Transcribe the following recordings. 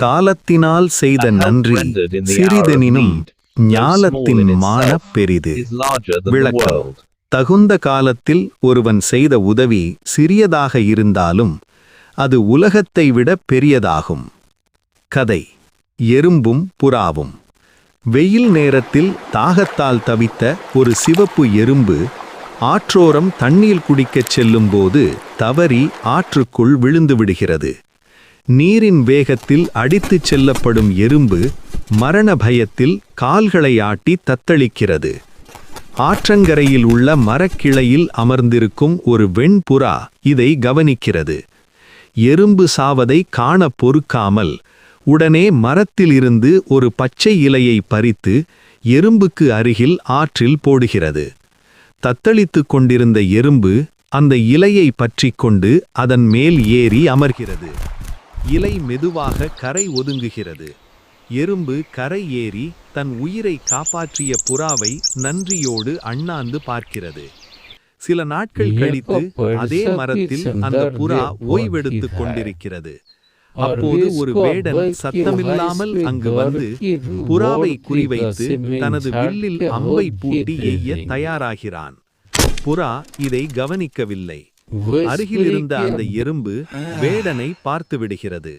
காலத்தினால் செய்த நன்றி சிறிதெனினும் ஞாலத்தின் மான பெரிது. விளக்கம்: தகுந்த காலத்தில் ஒருவன் செய்த உதவி சிறியதாக இருந்தாலும் அது உலகத்தை விட பெரியதாகும். கதை: எறும்பும் புறாவும். வெயில் நேரத்தில் தாகத்தால் தவித்த ஒரு சிவப்பு எறும்பு ஆற்றோரம் தண்ணீர் குடிக்கச் செல்லும்போது தவறி ஆற்றுக்குள் விழுந்து விடுகிறது. நீரின் வேகத்தில் அடித்துச் செல்லப்படும் எறும்பு மரண பயத்தில் கால்களை ஆட்டி தத்தளிக்கிறது. ஆற்றங்கரையில் உள்ள மரக்கிளையில் அமர்ந்திருக்கும் ஒரு வெண்புறா இதை கவனிக்கிறது. எறும்பு சாவதை காண பொறுக்காமல் உடனே மரத்திலிருந்து ஒரு பச்சை இலையை பறித்து எறும்புக்கு அருகில் ஆற்றில் போடுகிறது. தத்தளித்துக் கொண்டிருந்த எறும்பு அந்த இலையை பற்றிக்கொண்டு அதன் மேல் ஏறி அமர்கிறது. இலை மெதுவாக கரை ஒதுங்குகிறது. எறும்பு கரை ஏறி தன் உயிரை காப்பாற்றிய புறாவை நன்றியோடு அண்ணாந்து பார்க்கிறது. சில நாட்கள் கழித்து அதே மரத்தில் அந்த புறா ஓய்வெடுத்துக் கொண்டிருக்கிறது. அப்போது ஒரு வேடன் சத்தமில்லாமல் அங்கு வந்து புறாவை குறிவைத்து தனது வில்லில் அம்பை பூட்டி எய்ய தயாராகிறான். புறா இதை கவனிக்கவில்லை. அருகிலிருந்த அந்த எறும்பு வேடனை பார்த்து விடுகிறது.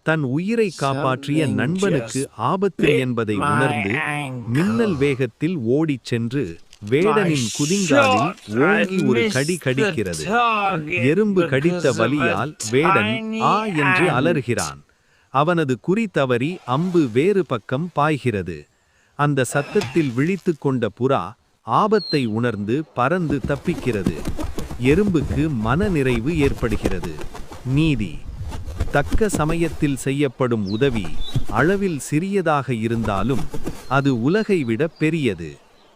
தன் உயிரை காப்பாற்றிய நண்பனுக்கு ஆபத்து என்பதை உணர்ந்து மின்னல் வேகத்தில் ஓடிச் சென்று வேடனின் குதிங்காலில் ஓங்கி ஒரு கடி கடிக்கிறது. எறும்பு கடித்த வலியால் வேடன் ஆ என்று அலறுகிறான். அவனது குறி தவறி அம்பு வேறு பக்கம் பாய்கிறது. அந்த சத்தத்தில் விழித்து கொண்ட புறா ஆபத்தை உணர்ந்து பறந்து தப்பிக்கிறது. எறும்புக்கு மனநிறைவு ஏற்படுகிறது. நீதி: தக்க சமயத்தில் செய்யப்படும் உதவி அளவில் சிறியதாக இருந்தாலும் அது உலகை விட பெரியது.